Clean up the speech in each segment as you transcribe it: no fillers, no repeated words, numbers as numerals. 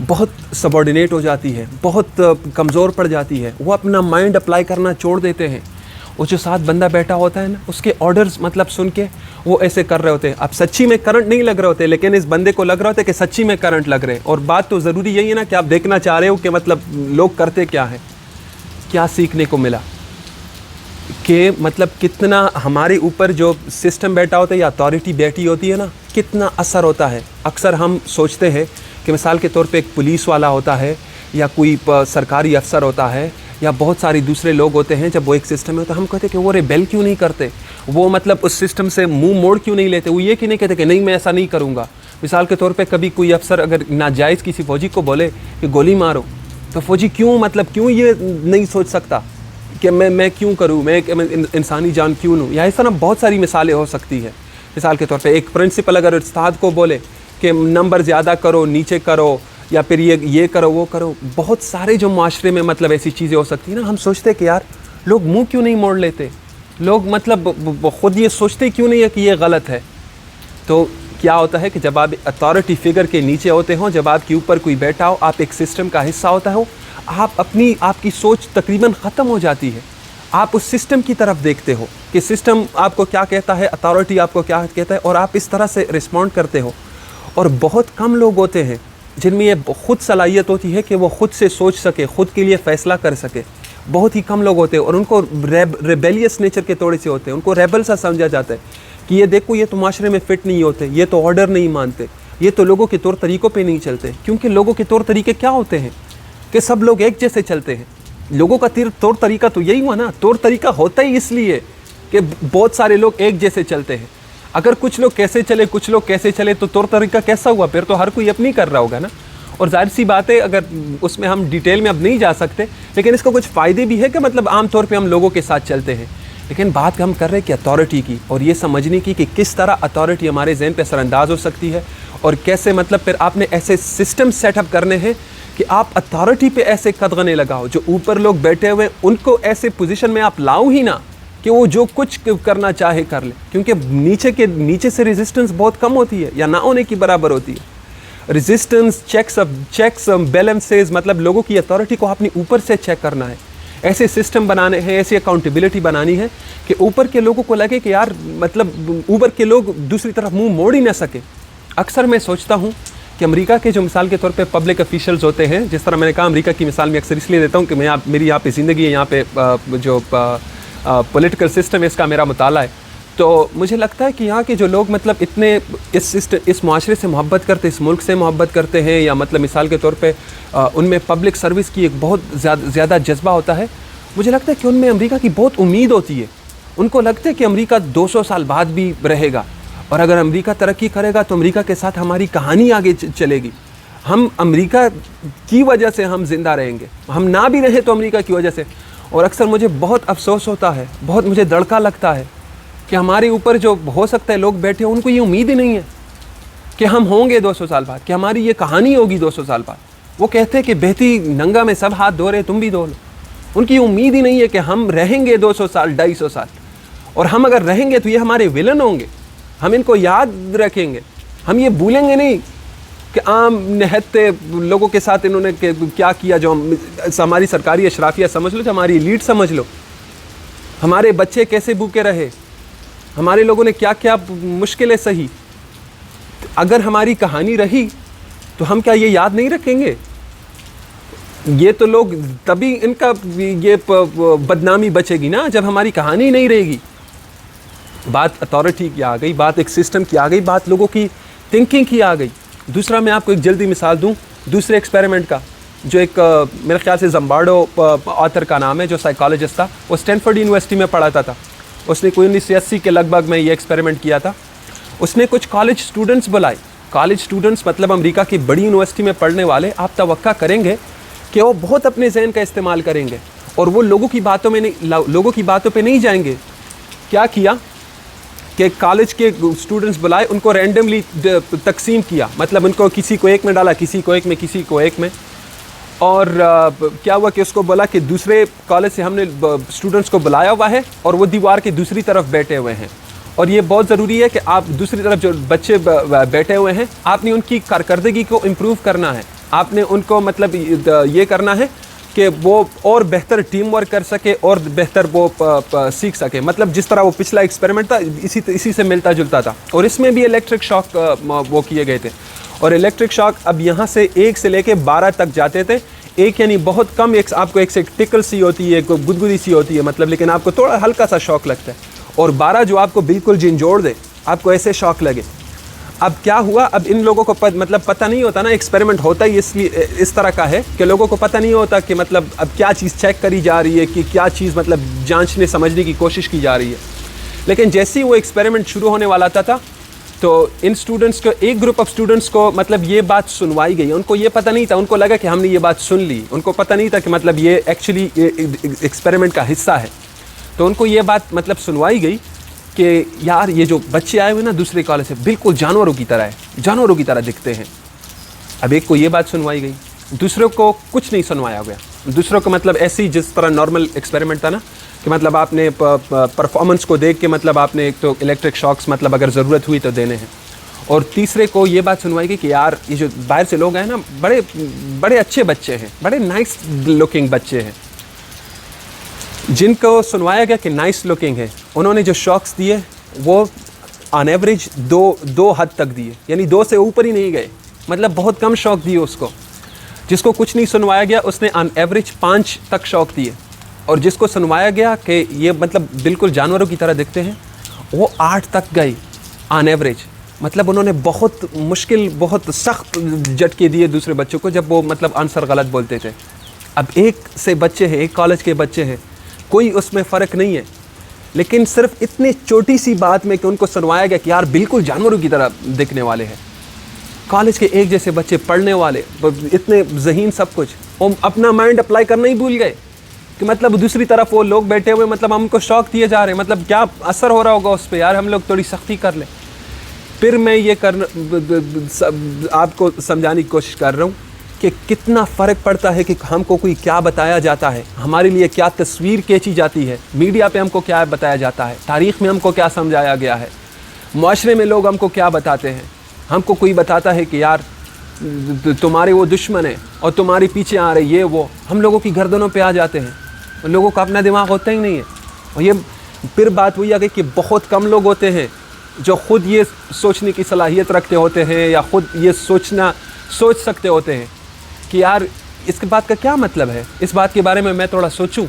بہت سبارڈینیٹ ہو جاتی ہے, بہت کمزور پڑ جاتی ہے, وہ اپنا مائنڈ اپلائی کرنا چھوڑ دیتے ہیں. وہ جو ساتھ بندہ بیٹھا ہوتا ہے نا, اس کے آرڈرز مطلب سن کے وہ ایسے کر رہے ہوتے ہیں. اب سچی میں کرنٹ نہیں لگ رہے ہوتے, لیکن اس بندے کو لگ رہا ہوتا ہے کہ سچی میں کرنٹ لگ رہے. اور بات تو ضروری یہی ہے نا کہ آپ دیکھنا چاہ رہے ہو کہ مطلب لوگ کرتے کیا ہیں. کیا سیکھنے کو ملا کہ مطلب کتنا ہمارے اوپر جو سسٹم بیٹھا ہوتا ہے یا اتھارٹی بیٹھی ہوتی ہے نا, کتنا اثر ہوتا ہے. اکثر ہم سوچتے ہیں کہ مثال کے طور پہ ایک پولیس والا ہوتا ہے یا کوئی سرکاری افسر ہوتا ہے یا بہت سارے دوسرے لوگ ہوتے ہیں, جب وہ ایک سسٹم میں ہوتا ہے ہم کہتے ہیں کہ وہ ریبیل کیوں نہیں کرتے, وہ مطلب اس سسٹم سے منہ موڑ کیوں نہیں لیتے, وہ یہ کہ نہیں کہتے کہ نہیں میں ایسا نہیں کروں گا. مثال کے طور پہ کبھی کوئی افسر اگر ناجائز کسی فوجی کو بولے کہ گولی مارو, تو فوجی کیوں کیوں یہ نہیں سوچ سکتا کہ میں کیوں کروں, میں انسانی جان کیوں لوں. یا اس طرح بہت ساری مثالیں ہو سکتی ہے. مثال کے طور پہ ایک پرنسپل اگر استاد کو بولے کہ نمبر زیادہ کرو, نیچے کرو, یا پھر یہ کرو وہ کرو, بہت سارے جو معاشرے میں مطلب ایسی چیزیں ہو سکتی ہیں نا. ہم سوچتے کہ یار لوگ منہ کیوں نہیں موڑ لیتے, لوگ مطلب خود یہ سوچتے کیوں نہیں ہے کہ یہ غلط ہے. تو کیا ہوتا ہے کہ جب آپ اتھارٹی فگر کے نیچے ہوتے ہوں, جب آپ کے اوپر کوئی بیٹھا ہو, آپ ایک سسٹم کا حصہ ہوتا ہو, آپ کی سوچ تقریباً ختم ہو جاتی ہے. آپ اس سسٹم کی طرف دیکھتے ہو کہ سسٹم آپ کو کیا کہتا ہے, اتھارٹی آپ کو کیا کہتا ہے, اور آپ اس طرح سے رسپونڈ کرتے ہو. اور بہت کم لوگ ہوتے ہیں جن میں یہ خود صلاحیت ہوتی ہے کہ وہ خود سے سوچ سکے, خود کے لیے فیصلہ کر سکے. بہت ہی کم لوگ ہوتے ہیں, اور ان کو ریبیلیس نیچر کے تھوڑے سے ہوتے ہیں, ان کو ریبل سا سمجھا جاتا ہے کہ یہ دیکھو یہ تو معاشرے میں فٹ نہیں ہوتے, یہ تو آرڈر نہیں مانتے, یہ تو لوگوں کے طور طریقوں پہ نہیں چلتے. کیونکہ لوگوں کے طور طریقے کیا ہوتے ہیں کہ سب لوگ ایک جیسے چلتے ہیں. لوگوں کا طور طریقہ تو یہی ہوا نا, طور طریقہ ہوتا ہی اس لیے کہ بہت سارے لوگ ایک جیسے چلتے ہیں. اگر کچھ لوگ کیسے چلے کچھ لوگ کیسے چلے تو طور طریقہ کیسا ہوا, پھر تو ہر کوئی اپنی کر رہا ہوگا نا. اور ظاہر سی بات ہے, اگر اس میں ہم ڈیٹیل میں اب نہیں جا سکتے, لیکن اس کو کچھ فائدے بھی ہے کہ مطلب عام طور پہ ہم لوگوں کے ساتھ چلتے ہیں. لیکن بات ہم کر رہے ہیں کہ اتھارٹی کی, اور یہ سمجھنے کی کہ کس طرح اتھارٹی ہمارے ذہن پہ اثر انداز ہو سکتی ہے, اور کیسے مطلب پھر آپ نے ایسے سسٹم سیٹ اپ کرنے ہیں کہ آپ اتھارٹی پہ ایسے قدغنے لگاؤ, جو اوپر لوگ بیٹھے ہوئے ان کو ایسے پوزیشن میں آپ لاؤ ہی نہ کہ وہ جو کچھ کرنا چاہے کر لے. کیونکہ نیچے سے ریزسٹنس بہت کم ہوتی ہے یا نہ ہونے کی برابر ہوتی ہے. ریزسٹنس, چیکس بیلنسز, مطلب لوگوں کی اتھارٹی کو آپ نے اوپر سے چیک کرنا ہے. ایسے سسٹم بنانے ہیں, ایسی اکاؤنٹیبلٹی بنانی ہے کہ اوپر کے لوگوں کو لگے کہ یار مطلب اوپر کے لوگ دوسری طرف منہ موڑ ہی نہ سکے. اکثر میں سوچتا ہوں کہ امریکہ کے جو مثال کے طور پہ پبلک افیشلز ہوتے ہیں, جس طرح میں نے کہا امریکہ کی مثال میں اکثر اس لیے دیتا ہوں کہ میری یہاں پہ زندگی ہے, یہاں پہ جو پولیٹیکل سسٹم ہے اس کا میرا مطالعہ ہے. تو مجھے لگتا ہے کہ یہاں کے جو لوگ مطلب اتنے اس معاشرے سے محبت کرتے, اس ملک سے محبت کرتے ہیں, یا مطلب مثال کے طور پہ ان میں پبلک سروس کی ایک بہت زیادہ جذبہ ہوتا ہے. مجھے لگتا ہے کہ ان میں امریکہ کی بہت امید ہوتی ہے. ان کو لگتا ہے کہ امریکہ 200 سال بعد بھی رہے گا, اور اگر امریکہ ترقی کرے گا تو امریکہ کے ساتھ ہماری کہانی آگے چلے گی. ہم امریکہ کی وجہ سے ہم زندہ رہیں گے, ہم نہ بھی رہیں تو امریکہ کی وجہ سے. اور اکثر مجھے بہت افسوس ہوتا ہے, بہت مجھے دڑکا لگتا ہے کہ ہمارے اوپر جو ہو سکتا ہے لوگ بیٹھے ہیں, ان کو یہ امید ہی نہیں ہے کہ ہم ہوں گے 200 سال بعد, کہ ہماری یہ کہانی ہوگی 200 سال بعد. وہ کہتے ہیں کہ بہتی ننگا میں سب ہاتھ دھو رہے, تم بھی دھو لو. ان کی امید ہی نہیں ہے کہ ہم رہیں گے 200 سال 250 سال, اور ہم اگر رہیں گے تو یہ ہمارے ولن ہوں گے, ہم ان کو یاد رکھیں گے, ہم یہ بھولیں گے نہیں کہ عام نہتے لوگوں کے ساتھ انہوں نے کیا کیا, جو ہماری سرکاری اشرافیہ سمجھ لو, جو ہماری ایلیٹ سمجھ لو, ہمارے بچے کیسے بھوکے رہے, ہمارے لوگوں نے کیا کیا مشکلیں سہی. اگر ہماری کہانی رہی تو ہم کیا یہ یاد نہیں رکھیں گے؟ یہ تو لوگ تبھی ان کا یہ بدنامی بچے گی نا جب ہماری کہانی نہیں رہے گی. بات اتھارٹی کی آ گئی, بات ایک سسٹم کی آ گئی, بات لوگوں کی تھنکنگ کی آ گئی. دوسرا میں آپ کو ایک جلدی مثال دوں دوسرے ایکسپیریمنٹ کا, جو ایک میرے خیال سے زمبارڈو آتھر کا نام ہے, جو سائیکالوجسٹ تھا. وہ اسٹینفورڈ یونیورسٹی میں پڑھاتا تھا. اس نے کوئی 1980 کے لگ بھگ میں یہ ایکسپیریمنٹ کیا تھا. اس نے کچھ کالج اسٹوڈنٹس بلائے. کالج اسٹوڈنٹس مطلب امریکہ کی بڑی یونیورسٹی میں پڑھنے والے. آپ توقع کریں گے کہ وہ بہت اپنے ذہن کا استعمال کریں گے, اور وہ لوگوں کی باتوں پہ نہیں جائیں گے. کیا کیا کہ کالج کے اسٹوڈنٹس بلائے, ان کو رینڈملی تقسیم کیا, مطلب ان کو کسی کو ایک میں ڈالا, کسی کو ایک میں, کسی کو ایک میں. اور کیا ہوا کہ اس کو بولا کہ دوسرے کالج سے ہم نے اسٹوڈنٹس کو بلایا ہوا ہے, اور وہ دیوار کے دوسری طرف بیٹھے ہوئے ہیں, اور یہ بہت ضروری ہے کہ آپ دوسری طرف جو بچے بیٹھے ہوئے ہیں, آپ نے ان کی کارکردگی کو امپروو کرنا ہے, آپ نے ان کو مطلب یہ کرنا ہے کہ وہ اور بہتر ٹیم ورک کر سکے اور بہتر وہ سیکھ سکے. مطلب جس طرح وہ پچھلا ایکسپیریمنٹ تھا اسی سے ملتا جلتا تھا. اور اس میں بھی الیکٹرک شاک وہ کیے گئے تھے. اور الیکٹرک شاک اب یہاں سے 1 سے لے کے 12 تک جاتے تھے. 1 یعنی بہت کم، آپ کو ایک ٹکل سی ہوتی ہے، ایک گدگدی سی ہوتی ہے مطلب، لیکن آپ کو تھوڑا ہلکا سا شاک لگتا ہے. اور 12 جو آپ کو بالکل جھنجھوڑ دے، آپ کو ایسے شاک لگے. اب کیا ہوا، اب ان لوگوں کو مطلب پتہ نہیں ہوتا نا، ایکسپیریمنٹ ہوتا ہی اس لیے اس طرح کا ہے کہ لوگوں کو پتہ نہیں ہوتا کہ مطلب اب کیا چیز چیک کری جا رہی ہے، کہ کیا چیز مطلب جانچنے سمجھنے کی کوشش کی جا رہی ہے. لیکن جیسے ہی وہ ایکسپیریمنٹ شروع ہونے والا تھا تو ان سٹوڈنٹس کو، ایک گروپ آف سٹوڈنٹس کو مطلب یہ بات سنوائی گئی. ان کو یہ پتہ نہیں تھا، ان کو لگا کہ ہم نے یہ بات سن لی. ان کو پتہ نہیں تھا کہ مطلب یہ ایکچولی ایکسپیریمنٹ کا حصہ ہے. تو ان کو یہ بات مطلب سنوائی گئی کہ یار یہ جو بچے آئے ہوئے نا دوسرے کالج سے، بالکل جانوروں کی طرح ہے، جانوروں کی طرح دکھتے ہیں. اب ایک کو یہ بات سنوائی گئی، دوسروں کو کچھ نہیں سنوایا گیا. دوسروں کو مطلب ایسے ہی جس طرح نارمل ایکسپیریمنٹ تھا نا، کہ مطلب آپ نے پرفارمنس کو دیکھ کے مطلب آپ نے ایک تو الیکٹرک شاکس مطلب اگر ضرورت ہوئی تو دینے ہیں. اور تیسرے کو یہ بات سنوائی گئی کہ یار یہ جو باہر سے لوگ ہیں نا، بڑے اچھے بچے ہیں، بڑے نائس لکنگ بچے ہیں. جن کو سنوایا گیا کہ نائس لکنگ ہے، انہوں نے جو شاکس دیے وہ آن ایوریج دو حد تک دیے، یعنی 2 سے اوپر ہی نہیں گئے. مطلب بہت کم شاک دیے اس کو. جس کو کچھ نہیں سنوایا گیا اس نے آن ایوریج 5 تک شاک دیے. اور جس کو سنوایا گیا کہ یہ مطلب بالکل جانوروں کی طرح دکھتے ہیں، وہ 8 تک گئی آن ایوریج. مطلب انہوں نے بہت مشکل، بہت سخت جھٹکے دیے دوسرے بچوں کو جب وہ مطلب آنسر غلط بولتے تھے. اب ایک سے بچے ہیں، ایک کالج کے بچے ہیں، کوئی اس میں فرق نہیں ہے. لیکن صرف اتنی چھوٹی سی بات میں کہ ان کو سنوایا گیا کہ یار بالکل جانوروں کی طرح دکھنے والے ہیں. کالج کے ایک جیسے بچے، پڑھنے والے، اتنے ذہین، سب کچھ، وہ اپنا مائنڈ اپلائی کرنا ہی بھول گئے کہ مطلب دوسری طرف وہ لوگ بیٹھے ہوئے مطلب ہم کو شوق دیے جا رہے ہیں، مطلب کیا اثر ہو رہا ہوگا اس پہ، یار ہم لوگ تھوڑی سختی کر لیں. پھر میں یہ آپ کو سمجھانے کی کوشش کر رہا ہوں کہ کتنا فرق پڑتا ہے کہ ہم کو کوئی کیا بتایا جاتا ہے، ہمارے لیے کیا تصویر کھینچی جاتی ہے، میڈیا پہ ہم کو کیا بتایا جاتا ہے، تاریخ میں ہم کو کیا سمجھایا گیا ہے، معاشرے میں لوگ ہم کو کیا بتاتے ہیں. ہم کو کوئی بتاتا ہے کہ یار تمہارے وہ دشمن ہیں اور تمہارے پیچھے آ رہے یہ وہ، ہم لوگوں کی گردنوں پہ آ جاتے ہیں. لوگوں کا اپنا دماغ ہوتا ہی نہیں ہے. اور یہ پھر بات وہی آ گئی کہ بہت کم لوگ ہوتے ہیں جو خود یہ سوچنے کی صلاحیت رکھتے ہوتے ہیں یا خود یہ سوچ سکتے ہوتے ہیں کہ یار اس کے بات کا کیا مطلب ہے، اس بات کے بارے میں تھوڑا سوچوں.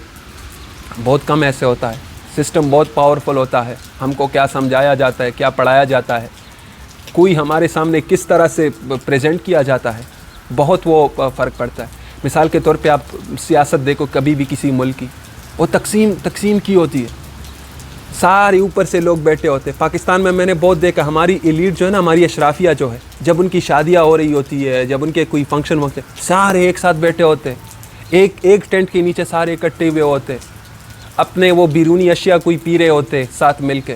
بہت کم ایسے ہوتا ہے. سسٹم بہت پاورفل ہوتا ہے. ہم کو کیا سمجھایا جاتا ہے، کیا پڑھایا جاتا ہے، کوئی ہمارے سامنے کس طرح سے پریزنٹ کیا جاتا ہے، بہت وہ فرق پڑتا ہے. مثال کے طور پہ آپ سیاست دیکھو کبھی بھی کسی ملک کی، وہ تقسیم کی ہوتی ہے. سارے اوپر سے لوگ بیٹھے ہوتے ہیں. پاکستان میں نے بہت دیکھا، ہماری ایلیٹ جو ہے نا، ہماری اشرافیہ جو ہے، جب ان کی شادیاں ہو رہی ہوتی ہے، جب ان کے کوئی فنکشن ہوتے ہیں، سارے ایک ساتھ بیٹھے ہوتے ہیں، ایک ٹینٹ کے نیچے سارے اکٹھے ہوئے ہوتے ہیں، اپنے وہ بیرونی اشیاء کوئی پی رہے ہوتے ساتھ مل کے.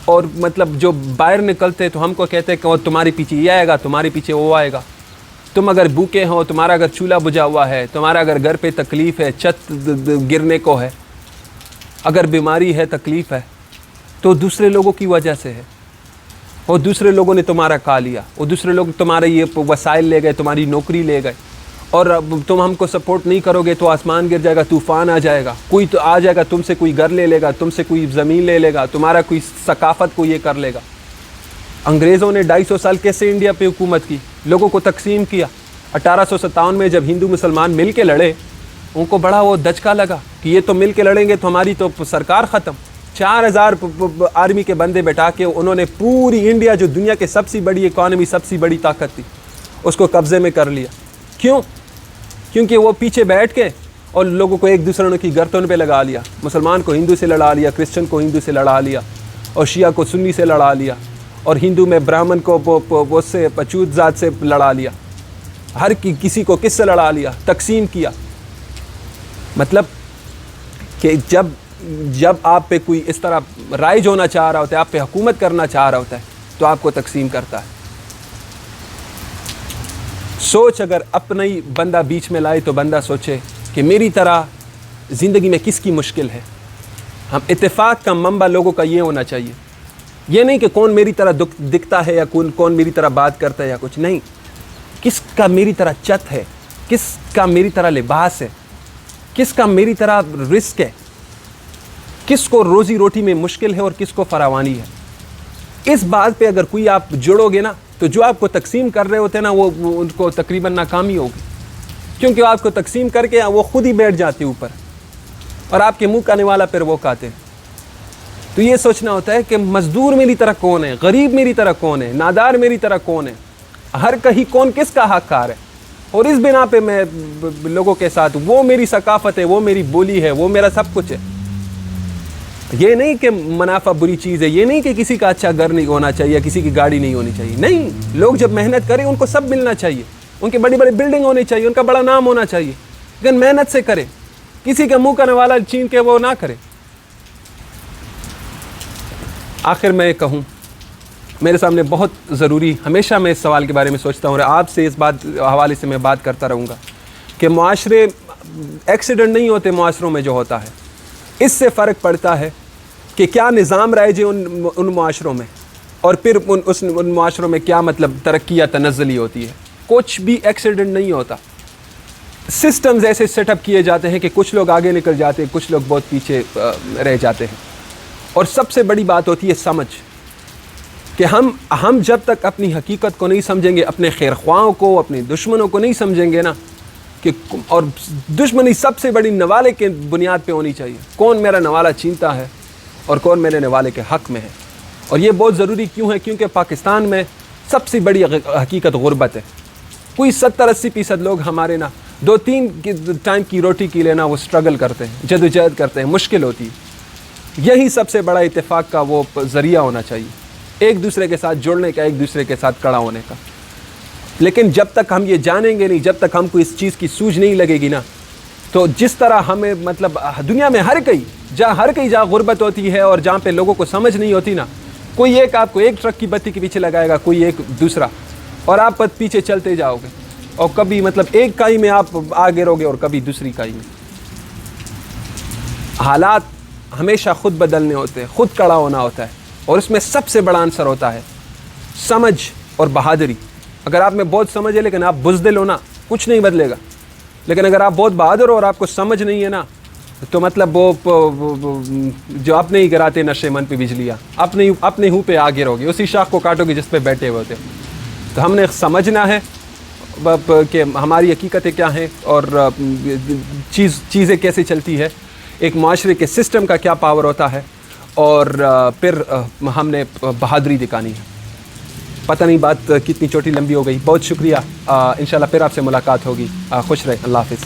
اور مطلب جو باہر نکلتے تو ہم کو کہتے ہیں کہ وہ تمہارے پیچھے یہ آئے گا، تمہارے پیچھے وہ آئے گا. تم اگر بھوکے ہو، تمہارا اگر چولہا بجھا ہوا ہے، تمہارا اگر گھر پہ تکلیف ہے، چھت گرنے کو ہے، اگر بیماری ہے، تکلیف ہے، تو دوسرے لوگوں کی وجہ سے ہے. اور دوسرے لوگوں نے تمہارا کھا لیا، اور دوسرے لوگ تمہارے یہ وسائل لے گئے، تمہاری نوکری لے گئے، اور اب تم ہم کو سپورٹ نہیں کرو گے تو آسمان گر جائے گا، طوفان آ جائے گا، کوئی تو آ جائے گا تم سے، کوئی گھر لے لے گا تم سے، کوئی زمین لے لے گا، تمہارا کوئی ثقافت کو یہ کر لے گا. انگریزوں نے 250 سال کیسے انڈیا پہ حکومت کی، لوگوں کو تقسیم کیا. 1857 میں جب ہندو مسلمان مل کے لڑے، ان کو بڑا وہ دھچکا لگا کہ یہ تو مل کے لڑیں گے تو ہماری تو سرکار ختم. 4000 آرمی کے بندے بٹھا کے انہوں نے پوری انڈیا، جو دنیا کے سب سے بڑی اکانومی، سب سے بڑی طاقت تھی، اس کو قبضے میں کر لیا. کیوں؟ کیونکہ وہ پیچھے بیٹھ کے اور لوگوں کو ایک دوسرے کی گردن پہ لگا لیا. مسلمان کو ہندو سے لڑا لیا، کرسچن کو ہندو سے لڑا لیا، اور شیعہ کو سنی سے لڑا لیا، اور ہندو میں برہمن کو وہ سے پچوت ذات سے لڑا لیا، ہر کسی کو کس سے لڑا لیا، تقسیم کیا. مطلب کہ جب آپ پہ کوئی اس طرح رائج ہونا چاہ رہا ہوتا ہے، آپ پہ حکومت کرنا چاہ رہا ہوتا ہے، تو آپ کو تقسیم کرتا ہے. سوچ اگر اپنا ہی بندہ بیچ میں لائے تو بندہ سوچے کہ میری طرح زندگی میں کس کی مشکل ہے. ہم اتفاق کا منبع لوگوں کا یہ ہونا چاہیے، یہ نہیں کہ کون میری طرح دکھتا ہے یا کون میری طرح بات کرتا ہے یا کچھ نہیں. کس کا میری طرح چت ہے, کس کا میری طرح لباس ہے, کس کا میری طرح رزق ہے, کس کو روزی روٹی میں مشکل ہے اور کس کو فراوانی ہے. اس بات پہ اگر کوئی آپ جڑو گے نا تو جو آپ کو تقسیم کر رہے ہوتے ہیں نا وہ ان کو تقریباً ناکامی ہوگی, کیونکہ آپ کو تقسیم کر کے وہ خود ہی بیٹھ جاتے اوپر اور آپ کے منہ کھانے والا پھر وہ کھاتے ہیں. تو یہ سوچنا ہوتا ہے کہ مزدور میری طرح کون ہے, غریب میری طرح کون ہے, نادار میری طرح کون ہے, ہر کہیں کون کس کا حق کار ہے. اور اس بنا پہ میں لوگوں کے ساتھ, وہ میری ثقافت ہے, وہ میری بولی ہے, وہ میرا سب کچھ ہے. یہ نہیں کہ منافع بری چیز ہے, یہ نہیں کہ کسی کا اچھا گھر نہیں ہونا چاہیے, کسی کی گاڑی نہیں ہونی چاہیے. نہیں, لوگ جب محنت کریں ان کو سب ملنا چاہیے, ان کی بڑی بڑی بلڈنگ ہونی چاہیے, ان کا بڑا نام ہونا چاہیے, لیکن محنت سے کرے, کسی کا منہ کرنے والا چھین کے وہ نہ کرے. آخر میں کہوں, میرے سامنے بہت ضروری, ہمیشہ میں اس سوال کے بارے میں سوچتا ہوں اور آپ سے اس بات حوالے سے میں بات کرتا رہوں گا کہ معاشرے, ایکسیڈنٹ نہیں ہوتے معاشروں میں جو ہوتا ہے, اس سے فرق پڑتا ہے کہ کیا نظام رائج ہے ان معاشروں میں, اور پھر ان معاشروں میں کیا مطلب ترقی یا تنزلی ہوتی ہے. کچھ بھی ایکسیڈنٹ نہیں ہوتا. سسٹمز ایسے سیٹ اپ کیے جاتے ہیں کہ کچھ لوگ آگے نکل جاتے ہیں, کچھ لوگ بہت پیچھے رہ جاتے ہیں. اور سب سے بڑی بات ہوتی ہے سمجھ, کہ ہم جب تک اپنی حقیقت کو نہیں سمجھیں گے, اپنے خیر خواہوں کو, اپنے دشمنوں کو نہیں سمجھیں گے نا, کہ اور دشمنی سب سے بڑی نوالے کے بنیاد پہ ہونی چاہیے, کون میرا نوالا چھینتا ہے اور کون میرے نوالے کے حق میں ہے. اور یہ بہت ضروری کیوں ہے؟ کیونکہ پاکستان میں سب سے بڑی حقیقت غربت ہے. کوئی 70-80% لوگ ہمارے نا 2-3 ٹائم کی روٹی کے لیے نا وہ سٹرگل کرتے ہیں, جدوجہد کرتے ہیں, مشکل ہوتی ہے. یہی سب سے بڑا اتفاق کا وہ ذریعہ ہونا چاہیے, ایک دوسرے کے ساتھ جڑنے کا, ایک دوسرے کے ساتھ کڑا ہونے کا. لیکن جب تک ہم یہ جانیں گے نہیں, جب تک ہم کو اس چیز کی سوجھ نہیں لگے گی نا, تو جس طرح ہمیں مطلب دنیا میں ہر کہیں جہاں غربت ہوتی ہے اور جہاں پہ لوگوں کو سمجھ نہیں ہوتی نا, کوئی ایک آپ کو ایک ٹرک کی بتی کے پیچھے لگائے گا, کوئی ایک دوسرا, اور آپ پیچھے چلتے جاؤ گے, اور کبھی مطلب ایک کائی میں آپ آگے رہو گے اور کبھی دوسری کائی میں. حالات ہمیشہ خود بدلنے ہوتے ہیں, خود کڑا ہونا ہوتا ہے, اور اس میں سب سے بڑا عنصر ہوتا ہے سمجھ اور بہادری. اگر آپ میں بہت سمجھ ہے لیکن آپ بزدل ہو نا, کچھ نہیں بدلے گا. لیکن اگر آپ بہت بہادر ہو اور آپ کو سمجھ نہیں ہے نا, تو مطلب وہ جو اپنے ہی گراتے نشے من پہ بجلیاں, اپنے ہوں پہ آگے رہو گے, اسی شاخ کو کاٹو گے جس پہ بیٹھے ہوئے ہوتے. تو ہم نے سمجھنا ہے کہ ہماری حقیقتیں کیا ہیں اور چیزیں کیسے چلتی ہے, ایک معاشرے کے سسٹم کا کیا پاور ہوتا ہے, اور پھر ہم نے بہادری دکھانی ہے. پتہ نہیں بات کتنی چھوٹی لمبی ہو گئی. بہت شکریہ. انشاءاللہ پھر آپ سے ملاقات ہوگی. خوش رہیں. اللہ حافظ.